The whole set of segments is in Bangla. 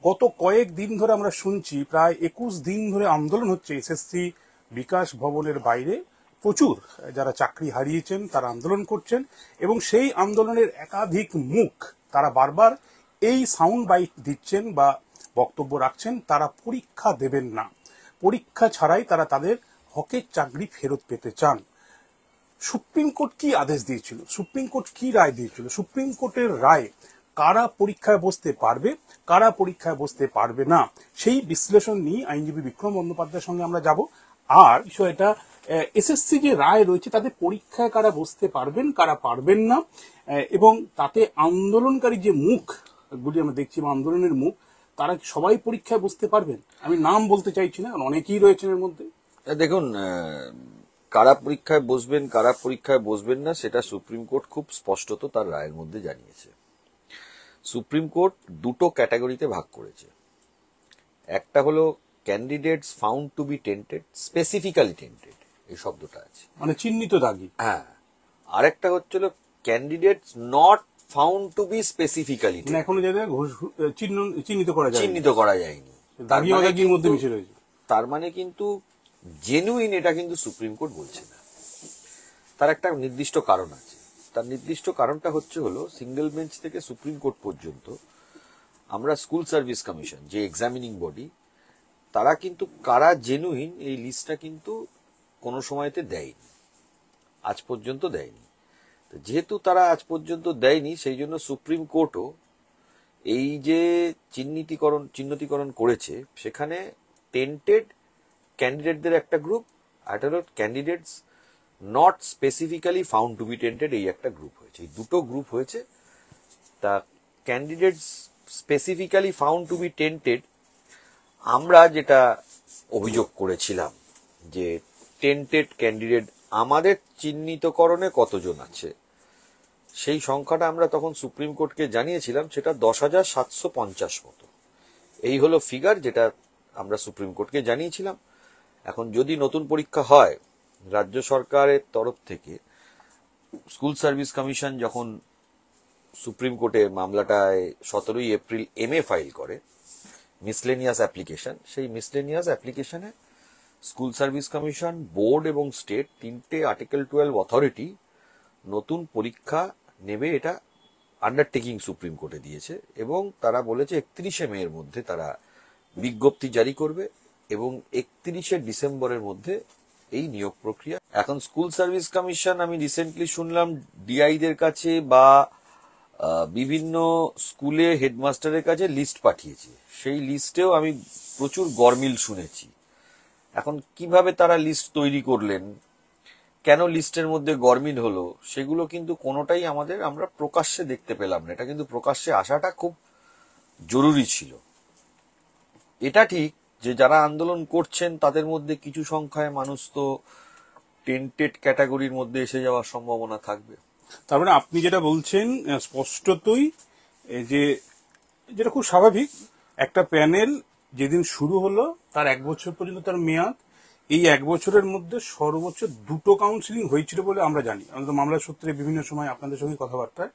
গত কয়েক দিন ধরে আমরা শুনছি, প্রায় 21 দিন ধরে আন্দোলন হচ্ছে এসএসসি বিকাশ ভবনের বাইরে। প্রচুর যারা চাকরি হারিয়েছেন তারা আন্দোলন করছেন, এবং সেই আন্দোলনের একাধিক মুখ তারা বারবার এই সাউন্ড বাইট দিচ্ছেন বা বক্তব্য রাখছেন, তারা পরীক্ষা দেবেন না, পরীক্ষা ছাড়াই তারা তাদের হকের চাকরি ফেরত পেতে চান। সুপ্রিম কোর্ট কি আদেশ দিয়েছিল, সুপ্রিম কোর্ট কি রায় দিয়েছিল, সুপ্রিম কোর্টের রায় কারা পরীক্ষায় বসতে পারবে, কারা পরীক্ষায় বসতে পারবে না, সেই বিশ্লেষণ নিয়ে আইনজীবী বিক্রম বন্দ্যোপাধ্যায়ের সঙ্গে আমরা যাব। আর বিষয়টা এসএসসি যে রায় রয়েছে তাদের পরীক্ষায় কারা বসতে পারবেন কারা পারবেন না, এবং তাতে আন্দোলনকারী যে মুখগুলি আমরা দেখছি বা আন্দোলনের মুখ, তারা সবাই পরীক্ষায় বসতে পারবেন। আমি নাম বলতে চাইছি না, অনেকেই রয়েছেন এর মধ্যে। দেখুন, কারা পরীক্ষায় বসবেন কারা পরীক্ষায় বসবেন না সেটা সুপ্রিম কোর্ট খুব স্পষ্টত তার রায়ের মধ্যে জানিয়েছে। সুপ্রিম কোর্ট দুটো ক্যাটাগরিতে ভাগ করেছে। একটা হলো candidates found to be tainted, specifically tainted, এই শব্দটা আছে, মানে চিহ্নিত দাগী। হ্যাঁ। আরেকটা হচ্ছিল candidates not found to be specifically, এখনো চিহ্নিত করা যায়নি, দাগীর মধ্যে মিশে রয়েছে। তার মানে কিন্তু জেনুইন এটা কিন্তু সুপ্রিম কোর্ট বলছে না। তার একটা নির্দিষ্ট কারণ আছে। তার নির্দিষ্ট কারণটা হলো সিঙ্গেল বেঞ্চ থেকে সুপ্রিম কোর্ট পর্যন্ত আমরা স্কুল সার্ভিস কমিশন, যে এক্সামিনিং বডি, তারা কিন্তু কারা জেনুইন এই লিস্টটা কিন্তু কোনো সময়তে দেয়নি, আজ পর্যন্ত দেয়নি। যেহেতু তারা আজ পর্যন্ত দেয়নি, সেই জন্য সুপ্রিম কোর্টও এই যে চিহ্নিতকরণ করেছে, সেখানে টেন্টেড ক্যান্ডিডেটদের একটা গ্রুপ, আর একটা হলো candidates not specifically found to be tainted, এই একটা গ্রুপ হয়েছে। এই দুটো গ্রুপ হয়েছে। তা candidates specifically found to be tainted, আমরা যেটা অভিযোগ করেছিলাম যে টেন্টেড ক্যান্ডিডেট আমাদের চিহ্নিতকরণে কতজন আছে, সেই সংখ্যাটা আমরা তখন সুপ্রিম কোর্টকে জানিয়েছিলাম, সেটা 10,750 মতো। এই হলো ফিগার যেটা আমরা সুপ্রিম কোর্টকে জানিয়েছিলাম। এখন যদি নতুন পরীক্ষা হয়, রাজ্য সরকারের তরফ থেকে স্কুল সার্ভিস কমিশন যখন সুপ্রিম কোর্টে মামলাটায় 17 এপ্রিল MA ফাইল করে, মিসলেনিয়াস অ্যাপ্লিকেশন, সেই মিসলেনিয়াস অ্যাপ্লিকেশনে স্কুল সার্ভিস কমিশন, বোর্ড এবং স্টেট, তিনটে আর্টিকেল 12 অথরিটি নতুন পরীক্ষা নেবে, এটা আন্ডারটেকিং সুপ্রিম কোর্টে দিয়েছে। এবং তারা বলেছে 31শে মে এর মধ্যে তারা বিজ্ঞপ্তি জারি করবে, এবং 31শে ডিসেম্বরের মধ্যে এই নিয়োগ প্রক্রিয়া। এখন স্কুল সার্ভিস কমিশন, আমি রিসেন্টলি শুনলাম, ডিআইদের কাছে বা বিভিন্ন স্কুলে হেডমাস্টারের কাছে লিস্ট পাঠিয়েছে। সেই লিস্টেও আমি প্রচুর গরমিল শুনেছি। এখন কিভাবে তারা লিস্ট তৈরি করলেন, কেন লিস্টের মধ্যে গরমিল হলো, সেগুলো কিন্তু কোনোটাই আমরা প্রকাশ্যে দেখতে পেলাম না। এটা কিন্তু প্রকাশ্যে আসাটা খুব জরুরি ছিল। এটা ঠিক যে যারা আন্দোলন করছেন তাদের মধ্যে কিছু সংখ্যায় মানুষ তো টেন্টেড ক্যাটাগরির মধ্যে এসে যাওয়ার সম্ভাবনা থাকবে। তার মানে আপনি যেটা বলছেন স্পষ্টতই যে যেটা খুব স্বাভাবিক, একটা প্যানেল যেদিন শুরু হলো তার 1 বছর পর্যন্ত তার মেয়াদ, এই 1 বছরের মধ্যে সর্বোচ্চ 2টো কাউন্সিলিং হয়েছিল বলে আমরা জানি। আমাদের মামলার সূত্রে বিভিন্ন সময় আপনাদের সঙ্গে কথাবার্তায়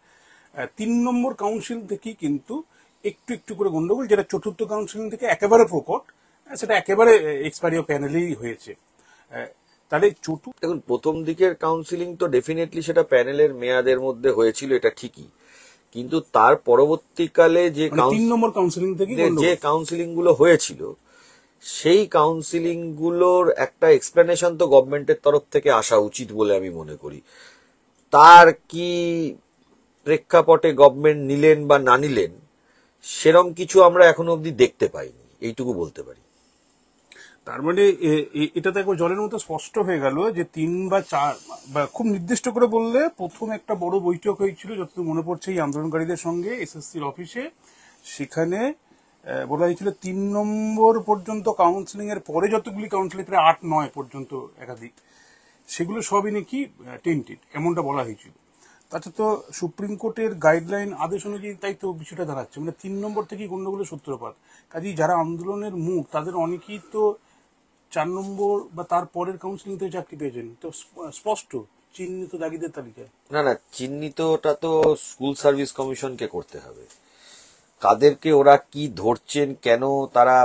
3 নম্বর কাউন্সিল থেকেই কিন্তু একটু একটু করে গন্ডগোল, যেটা 4র্থ কাউন্সিলিং থেকে একেবারে প্রকট, সেটা একেবারে এক্সপায়ারি প্যানেলেই হয়েছে। তাহলে দেখুন, প্রথম দিকের কাউন্সিলিং তো ডেফিনেটলি সেটা প্যানেলের মেয়াদের মধ্যে হয়েছিল, এটা ঠিকই। কিন্তু তার পরবর্তীকালে যে 3 নম্বর কাউন্সিলিং থেকে যে কাউন্সিলিং গুলো হয়েছিল, সেই কাউন্সিলিং গুলোর একটা এক্সপ্লেনেশন তো গভর্নমেন্টের তরফ থেকে আসা উচিত বলে আমি মনে করি। তার কি প্রেক্ষাপটে গভর্নমেন্ট নিলেন বা না নিলেন, সেরকম কিছু আমরা এখনো অব্দি দেখতে পাইনি, এইটুকু বলতে পারি। তার মানে এটা তো একবার জলের মতো স্পষ্ট হয়ে গেল যে 3 বা 4, বা খুব নির্দিষ্ট করে বললে প্রথম একটা বড় বৈঠক হয়েছিল, যতটুকু মনে পড়ছে, এই আন্দোলনকারীদের সঙ্গে এসএসসির অফিসে। সেখানে বলা হয়েছিল 3 নম্বর পর্যন্ত কাউন্সিলিং এর পরে যতগুলি কাউন্সিলিং, প্রায় 8-9 পর্যন্ত একাধিক, সেগুলো সবই নাকি টেন্টেড, এমনটা বলা হয়েছিল। তাতে তো সুপ্রিম কোর্টের গাইডলাইন আদেশ অনুযায়ী তাই তো বিষয়টা দাঁড়াচ্ছে, মানে 3 নম্বর থেকেই গন্ডগোলের সূত্রপাত। কাজেই যারা আন্দোলনের মুখ, তাদের অনেকেই তো 4 নম্বর বা তার পরের কাউন্সিলিং থেকে চাকরি পেয়েছেন, তো স্পষ্ট চিহ্নিত দাগীদের তালিকায়। না, চিহ্নিতটা তো স্কুল সার্ভিস কমিশনকে করতে হবে। কাদেরকে ওরা কি ধরছেন, কেন তারা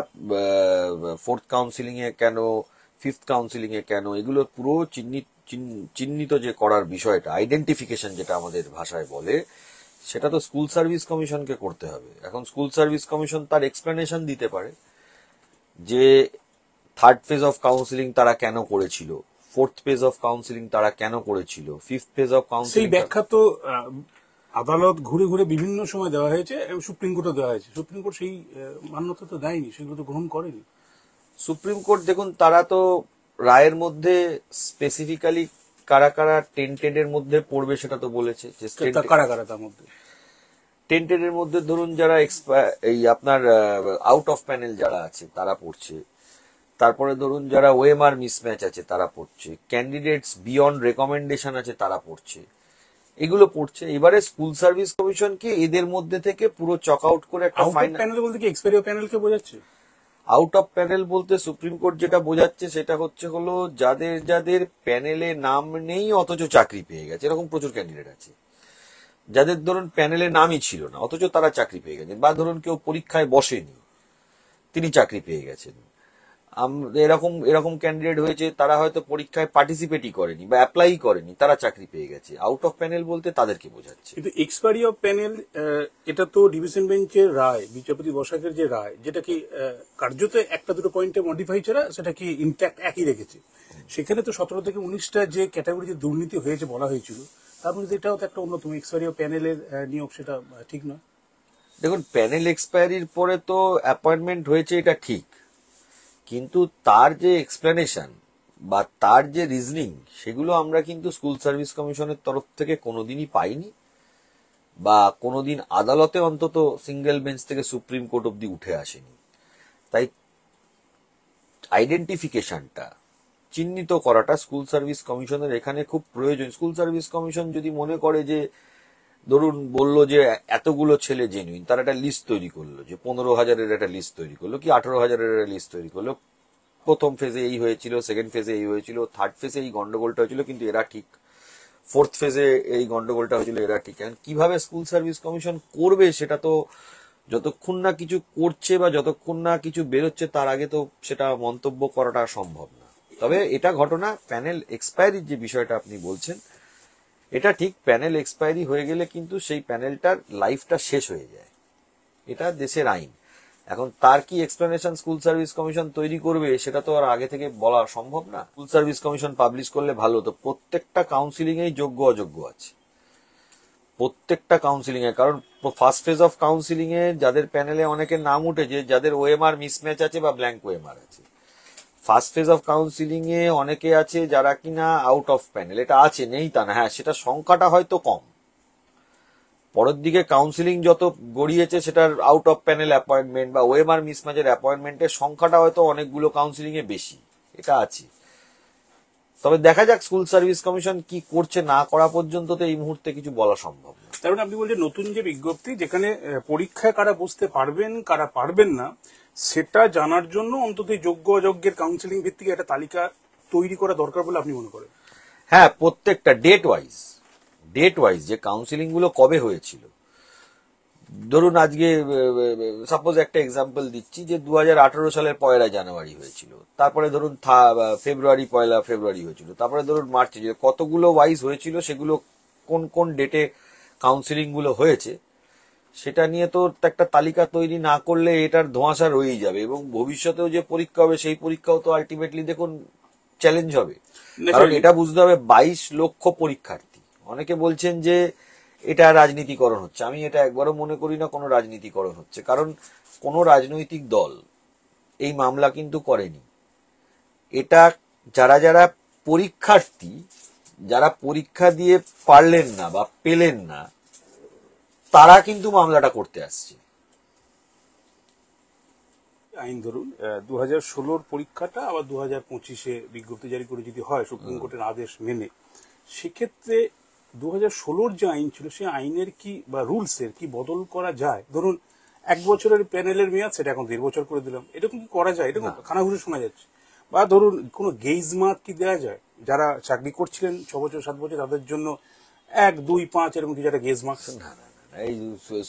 ফোর্থ কাউন্সিলিং এ কেন, ফিফথ কাউন্সিলিং এ কেন, এগুলো পুরো চিহ্নিত যে করার বিষয়টা, আইডেন্টিফিকেশন যেটা আমাদের ভাষায় বলে, সেটা তো স্কুল সার্ভিস কমিশনকে করতে হবে। এখন স্কুল সার্ভিস কমিশন তার এক্সপ্লেনেশন দিতে পারে যে থার্ড ফেজ অফ কাউন্সিলিং তারা কেন করেছিল, ফোর্থ ফেজ অফ কাউন্সিলিং তারা কেন করেছিল, ফিফথ ফেজ অফ সেই কাউন্সিলিং। ব্যাখ্যা তো আদালত ঘুরে ঘুরে বিভিন্ন সময় দেওয়া হয়েছে, এবং সুপ্রিম কোর্টও দেওয়া হয়েছে। সুপ্রিম কোর্ট সেই মান্যতা তো দেয়নি, সেগুলো তো গ্রহণ করেনি। সুপ্রিম কোর্ট দেখুন, তারা তো রায়ের মধ্যে স্পেসিফিক্যালি কারা কারা টেন্টেড এর মধ্যে পড়বে সেটা তো বলেছে, যে কারা কারা তার মধ্যে টেন্টেড এর মধ্যে ধরুন যারা এই আপনার আউট অফ প্যানেল যারা আছে তারা পড়ছে, তারপরে ধরুন যারা ওএমআর মিসম্যাচ আছে তারা পড়ছে, ক্যান্ডিডেটস বিয়ন্ড রেকমেন্ডেশন আছে তারা পড়ছে, এগুলো পড়ছে। এবারে স্কুল সার্ভিস কমিশনকে এদের মধ্যে থেকে পুরো চক আউট করে একটা ফাইনাল। প্যানেল বলতে কি এক্সপেরিও প্যানেলকে বোঝাচ্ছে? আউট অফ প্যানেল বলতে সুপ্রিম কোর্ট যেটা বোঝাচ্ছে সেটা হলো যাদের যাদের প্যানেলে নাম নেই অথচ চাকরি পেয়ে গেছে, এরকম প্রচুর ক্যান্ডিডেট আছে। যাদের ধরুন প্যানেলে নামই ছিল না অথচ তারা চাকরি পেয়ে গেছেন, বা ধরুন কেউ পরীক্ষায় বসেনি তিনি চাকরি পেয়ে গেছেন, এরকম এরকম ক্যান্ডিডেট হয়েছে তারা হয়তো পরীক্ষায় পার্টিসিপেটই করেনি বা অ্যাপ্লাই করেনি, তারা চাকরি পেয়ে গেছে। আউট অফ প্যানেল বলতে তাদেরকে বোঝাচ্ছে। কিন্তু এক্সপায়ারি অফ প্যানেল, এটা তো ডিভিশন বেঞ্চের রায়, বিচারপতি বসাকের যে রায়, যেটা কি কার্যত একটা দুটো পয়েন্টে মডিফাই ছাড়া সেটা কি ইনট্যাক্ট একই রেখেছে। সেখানে তো 17 থেকে 19টা যে ক্যাটাগরিতে দুর্নীতি হয়েছে বলা হয়েছিল, তার মধ্যে এটাও তো একটা অন্যতম। এক্সপায়ারি অফ প্যানেলের নিয়োগ, সেটা ঠিক নয়। দেখুন, প্যানেল এক্সপায়ারির পরে তো অ্যাপয়েন্টমেন্ট হয়েছে, এটা ঠিক, কিন্তু তার যে এক্সপ্লেনেশন বা তার যে রিজনিং, সেগুলো আমরা কিন্তু স্কুল সার্ভিস কমিশনের তরফ থেকে কোনোদিনই পাইনি, বা কোনোদিন আদালতে অন্তত সিঙ্গেল বেঞ্চ থেকে সুপ্রিম কোর্ট অব্দি উঠে আসেনি। তাই আইডেন্টিফিকেশনটা, চিহ্নিত করাটা স্কুল সার্ভিস কমিশনের এখানে খুব প্রয়োজন। স্কুল সার্ভিস কমিশন যদি মনে করে যে, ধরুন বললো যে এতগুলো ছেলে জেনুইন, তার একটা লিস্ট তৈরি করলো, যে 15,000-এর একটা লিস্ট তৈরি করলো, কি 18,000-এর একটা লিস্ট তৈরি করলো, প্রথম ফেজে এই হয়েছিল, সেকেন্ড ফেজে এই হয়েছিল, থার্ড ফেজে এই গন্ডগোলটা হয়েছিল কিন্তু এরা ঠিক, ফোর্থ ফেজে এই গন্ডগোলটা হয়েছিল এরা ঠিক। কিভাবে স্কুল সার্ভিস কমিশন করবে সেটা তো যতক্ষণ না কিছু করছে বা যতক্ষণ না কিছু বেরোচ্ছে তার আগে তো সেটা মন্তব্য করাটা সম্ভব না। তবে এটা ঘটনা, প্যানেল এক্সপায়ারির যে বিষয়টা আপনি বলছেন, এটা ঠিক, প্যানেল এক্সপায়ারি হয়ে গেলে কিন্তু সেই প্যানেলটার লাইফটা শেষ হয়ে যায়, এটা দেশের আইন। এখন তার কি এক্সপ্লেনেশন স্কুল সার্ভিস কমিশন তৈরি করবে সেটা তো আর আগে থেকে বলা সম্ভব না। স্কুল সার্ভিস কমিশন পাবলিশ করলে ভালো হতো। প্রত্যেকটা কাউন্সিলিং এ যোগ্য অযোগ্য আছে, প্রত্যেকটা কাউন্সিলিং এ। কারণ ফার্স্ট ফেজ অফ কাউন্সিলিং এ যাদের প্যানেলে অনেকের নাম উঠেছে, যাদের ওএমআর মিসম্যাচ আছে বা ব্ল্যাঙ্ক ওএমআর আছে, ফার্স্ট ফেজ অফ কাউন্সিলিং এ অনেকে আছে যারা কিনা আউট অফ প্যানেল, এটা আছে, নেই তা না, হ্যাঁ সেটা সংখ্যাটা হয়তো কম। পরের দিকে কাউন্সিলিং যত গড়িয়েছে সেটার আউট অফ প্যানেল অ্যাপয়েন্টমেন্ট বা ওএমআর মিসম্যাচের অ্যাপয়েন্টমেন্টের সংখ্যাটা হয়তো অনেকগুলো কাউন্সিলিং এ বেশি, এটা আছে। তবে দেখা যাক স্কুল সার্ভিস কমিশন কি করছে, না করা পর্যন্ত তো এই মুহূর্তে কিছু বলা সম্ভব না। তার মানে আপনি বলছেন নতুন যে বিজ্ঞপ্তি, যেখানে পরীক্ষায় কারা বসতে পারবেন কারা পারবেন না সেটা জানার জন্য অন্তত যোগ্য অযোগ্যের কাউন্সিলিং ভিত্তিক একটা তালিকা তৈরি করা দরকার বলে আপনি মনে করেন? হ্যাঁ, প্রত্যেকটা ডেট ওয়াইজ যে কাউন্সিলিং গুলো কবে হয়েছিল। ধরুন আজকে সাপোজ একটা এক্সাম্পল দিচ্ছি, যে 2018 সালের 1 জানুয়ারি হয়েছিল, তারপরে ধরুন ফেব্রুয়ারি 1 ফেব্রুয়ারি হয়েছিল, তারপরে ধরুন মার্চে, কতগুলো ওয়াইজ হয়েছিল, সেগুলো কোন কোন ডেটে কাউন্সিলিং গুলো হয়েছে সেটা নিয়ে তো একটা তালিকা তৈরি না করলে এটার ধোঁয়াশা রয়েই যাবে, এবং ভবিষ্যতেও যে পরীক্ষা হবে সেই পরীক্ষাও তো আলটিমেটলি দেখুন চ্যালেঞ্জ হবে। কারণ এটা বুঝতে হবে 22 লক্ষ পরীক্ষার্থী। অনেকে বলছেন যে এটা রাজনীতিকরণ হচ্ছে, আমি এটা একবারও মনে করি না কোনো রাজনীতিকরণ হচ্ছে। কারণ কোনো রাজনৈতিক দল এই মামলা কিন্তু করেনি। এটা যারা যারা পরীক্ষার্থী, যারা পরীক্ষা দিয়ে পারলেন না বা পেলেন না, তারা কিন্তু মামলাটা করতে আসছে। আইন ধরুন 2016 পরীক্ষাটা আবার 2025 বিজ্ঞপ্তি জারি করে যদি হয় সুপ্রিম কোর্টের আদেশ মেনে, সেক্ষেত্রে 2016 যে আইন ছিল সেই আইনের কি বা রুলস এর কি বদল করা যায়? ধরুন 1 বছরের প্যানেলের মেয়াদ, সেটা এখন 1.5 বছর করে দিলাম, এরকম কি করা যায়? এরকম খানাঘুষে শোনা যাচ্ছে। বা ধরুন কোনো গেজ মার্ক কি দেওয়া যায়, যারা চাকরি করছিলেন 6 বছর 7 বছর তাদের জন্য 1, 2, 5 এরকম কিছু একটা গেজ মার্ক? না, এই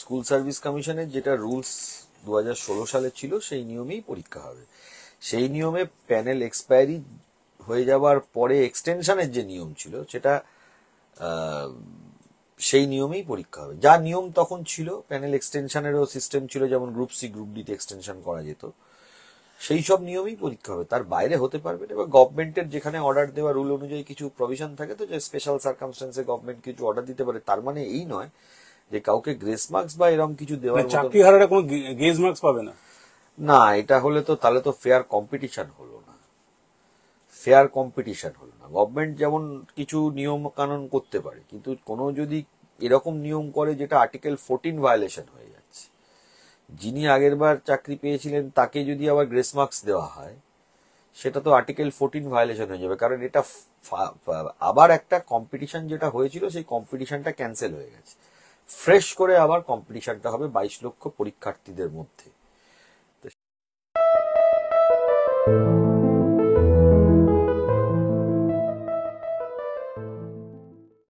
স্কুল সার্ভিস কমিশনের যেটা রুলস 2016 সালে ছিল সেই নিয়মেই পরীক্ষা হবে। সেই নিয়মে প্যানেল এক্সপায়ারি হয়ে যাওয়ার পরে এক্সটেনশনের যে নিয়ম ছিল সেটা সেই নিয়মেই পরীক্ষা হবে। যা নিয়ম তখন ছিল, প্যানেল এক্সটেনশনেরও সিস্টেম ছিল, যেমন গ্রুপ সি গ্রুপ ডিতে এক্সটেনশন করা যেত, সেই সব নিয়মেই পরীক্ষা হবে, তার বাইরে হতে পারবে না। এবার গভর্নমেন্টের যেখানে অর্ডার দেওয়া রুল অনুযায়ী কিছু প্রভিশন থাকে, তো যে স্পেশাল সার্কামস্টেন্সে গভর্নমেন্ট কিছু অর্ডার দিতে পারে, তার মানে এই নয় যে কাউকে গ্রেস মার্কস বা এরকম কিছু দেওয়ার মতো। চাকরি হারারা কোনো গেজ মার্কস পাবে না? না, এটা হলে তো তাহলে তো ফেয়ার কম্পিটিশন হলো না, ফেয়ার কম্পিটিশন হলো না। গভর্নমেন্ট যেমন কিছু নিয়ম কানুন করতে পারে, কিন্তু কোনো যদি এরকম নিয়ম করে যেটা আর্টিকেল 14 ভায়োলেশন হয়ে যাচ্ছে, যিনি আগেরবার চাকরি পেয়েছিলেন তাকে যদি আবার গ্রেস মার্কস দেওয়া হয়, সেটা তো আর্টিকেল 14 ভায়োলেশন হয়ে যাবে, কারণ এটা আবার একটা কম্পিটিশন যেটা হয়েছিল সেই কম্পিটিশনটা ক্যান্সেল হয়ে গেছে। ফ্রেশ করে আবার কম্পিটিশনটা হবে 22 লক্ষ পরীক্ষার্থীদের মধ্যে।